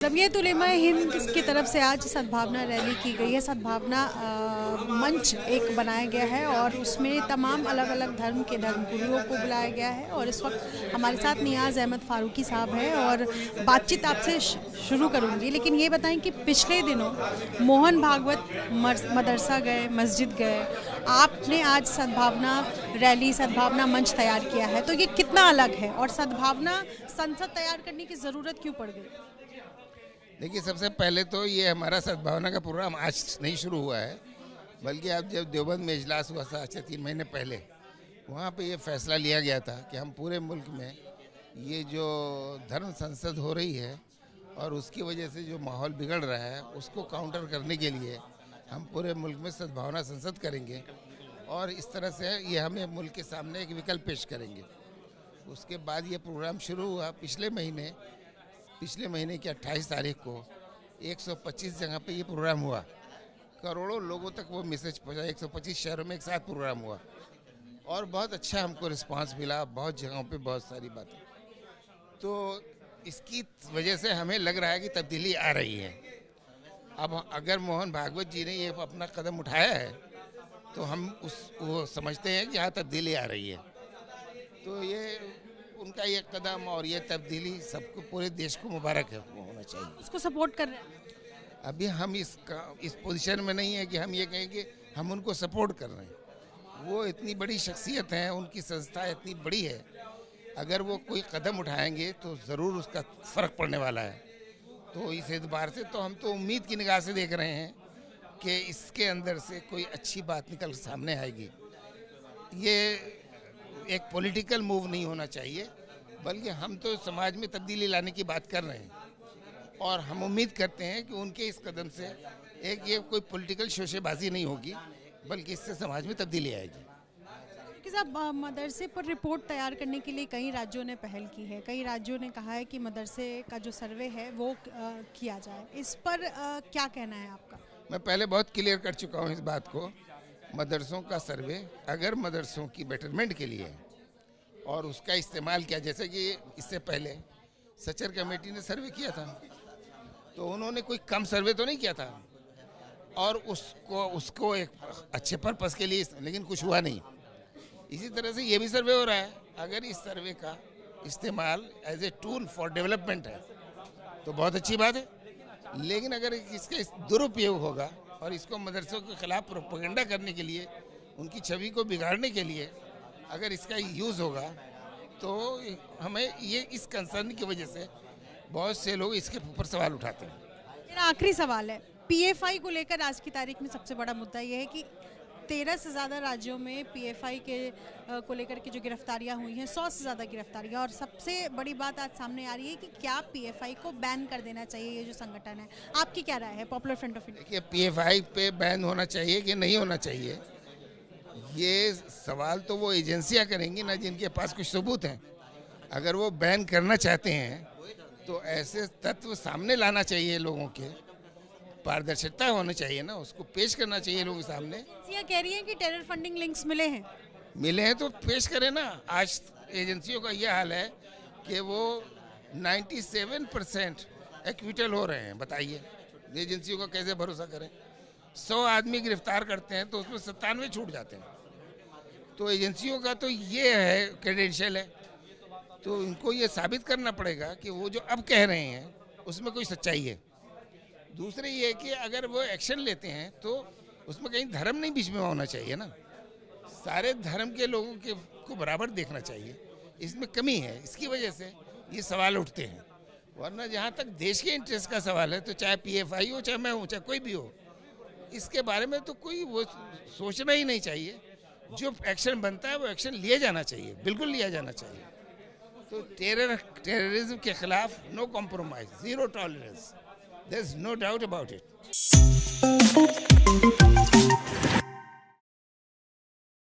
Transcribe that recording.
जमीयत उलेमा हिंद की तरफ से आज सद्भावना रैली की गई है। सद्भावना मंच एक बनाया गया है और उसमें तमाम अलग अलग धर्म के धर्मगुरुओं को बुलाया गया है। और इस वक्त हमारे साथ नियाज़ अहमद फारूकी साहब हैं और बातचीत आपसे शुरू करूंगी। लेकिन ये बताएं कि पिछले दिनों मोहन भागवत मदरसा गए, मस्जिद गए, आपने आज सद्भावना रैली, सद्भावना मंच तैयार किया है, तो ये कितना अलग है और सद्भावना संसद तैयार करने की ज़रूरत क्यों पड़ गई? देखिए, सबसे पहले तो ये हमारा सद्भावना का प्रोग्राम आज नहीं शुरू हुआ है, बल्कि अब जब देवबंद में इजलास हुआ था आज से 3 महीने पहले, वहाँ पे ये फैसला लिया गया था कि हम पूरे मुल्क में ये जो धर्म संसद हो रही है और उसकी वजह से जो माहौल बिगड़ रहा है उसको काउंटर करने के लिए हम पूरे मुल्क में सद्भावना संसद करेंगे और इस तरह से ये हमें मुल्क के सामने एक विकल्प पेश करेंगे। उसके बाद ये प्रोग्राम शुरू हुआ पिछले महीने की 28 तारीख को 125 जगह पे ये प्रोग्राम हुआ। करोड़ों लोगों तक वो मैसेज पहुंचा। 125 शहरों में एक साथ प्रोग्राम हुआ और बहुत अच्छा हमको रिस्पांस मिला, बहुत जगहों पे बहुत सारी बातें। तो इसकी वजह से हमें लग रहा है कि तब्दीली आ रही है। अब अगर मोहन भागवत जी ने ये अपना कदम उठाया है तो हम वो समझते हैं कि हाँ, तब्दीली आ रही है। तो ये उनका ये कदम और ये तब्दीली सबको, पूरे देश को मुबारक है, वो होना चाहिए। उसको सपोर्ट कर रहे हैं। अभी हम इस पोजीशन में नहीं है कि हम ये कहें कि हम उनको सपोर्ट कर रहे हैं। वो इतनी बड़ी शख्सियत हैं, उनकी संस्था इतनी बड़ी है, अगर वो कोई कदम उठाएंगे तो ज़रूर उसका फ़र्क पड़ने वाला है। तो इस एतबार से तो हम तो उम्मीद की निगाह से देख रहे हैं कि इसके अंदर से कोई अच्छी बात निकल सामने आएगी। ये एक पॉलिटिकल मूव नहीं होना चाहिए, बल्कि हम तो समाज में तब्दीली लाने की बात कर रहे हैं और हम उम्मीद करते हैं कि उनके इस कदम से ये कोई पॉलिटिकल शोशेबाजी नहीं होगी, बल्कि इससे समाज में तब्दीली आएगी। साहब, मदरसे पर रिपोर्ट तैयार करने के लिए कई राज्यों ने पहल की है। कई राज्यों ने कहा है कि मदरसे का जो सर्वे है वो किया जाए। इस पर क्या कहना है आपका? मैं पहले बहुत क्लियर कर चुका हूँ इस बात को। मदरसों का सर्वे अगर मदरसों की बेटरमेंट के लिए और उसका इस्तेमाल किया, जैसे कि इससे पहले सचर कमेटी ने सर्वे किया था, तो उन्होंने कोई कम सर्वे तो नहीं किया था और उसको एक अच्छे पर्पस के लिए, लेकिन कुछ हुआ नहीं। इसी तरह से ये भी सर्वे हो रहा है। अगर इस सर्वे का इस्तेमाल as a tool for development है तो बहुत अच्छी बात है, लेकिन अगर इसका दुरुपयोग होगा और इसको मदरसों के खिलाफ प्रोपेगेंडा करने के लिए, उनकी छवि को बिगाड़ने के लिए अगर इसका यूज़ होगा तो हमें ये इस कंसर्न की वजह से बहुत से लोग इसके ऊपर सवाल उठाते हैं। मेरा आखिरी सवाल है, पीएफआई को लेकर आज की तारीख में सबसे बड़ा मुद्दा ये है कि 13 से ज़्यादा राज्यों में पीएफआई को लेकर के जो गिरफ्तारियां हुई हैं, 100 से ज़्यादा गिरफ्तारियां, और सबसे बड़ी बात आज सामने आ रही है कि क्या पीएफआई को बैन कर देना चाहिए, ये जो संगठन है। आपकी क्या राय है? Popular front of India. देखिए, पीएफआई पे बैन होना चाहिए कि नहीं होना चाहिए, ये सवाल तो वो एजेंसियां करेंगी ना जिनके पास कुछ सबूत हैं। अगर वो बैन करना चाहते हैं तो ऐसे तत्व सामने लाना चाहिए, लोगों के पारदर्शिता होनी चाहिए ना, उसको पेश करना चाहिए लोगों के सामने। एजेंसियां कह रही हैं कि टेरर फंडिंग लिंक्स मिले हैं तो पेश करें ना। आज एजेंसियों का ये हाल है कि वो 97% एक्विटल हो रहे हैं। बताइए, एजेंसियों का कैसे भरोसा करें? 100 आदमी गिरफ्तार करते हैं तो उसमें 97 छूट जाते हैं। तो एजेंसियों का तो ये है, क्रेडेंशियल है, तो इनको ये साबित करना पड़ेगा कि वो जो अब कह रहे हैं उसमें कोई सच्चाई है। दूसरे ये कि अगर वो एक्शन लेते हैं तो उसमें कहीं धर्म नहीं बीच में होना चाहिए ना। सारे धर्म के लोगों को बराबर देखना चाहिए। इसमें कमी है, इसकी वजह से ये सवाल उठते हैं। वरना जहाँ तक देश के इंटरेस्ट का सवाल है तो चाहे पीएफआई हो, चाहे मैं हूँ, चाहे कोई भी हो, इसके बारे में तो कोई वो सोचना ही नहीं चाहिए। जो एक्शन बनता है वो एक्शन लिया जाना चाहिए, बिल्कुल लिया जाना चाहिए। तो टेररिज्म के खिलाफ no compromise, zero tolerance, there is no doubt about it.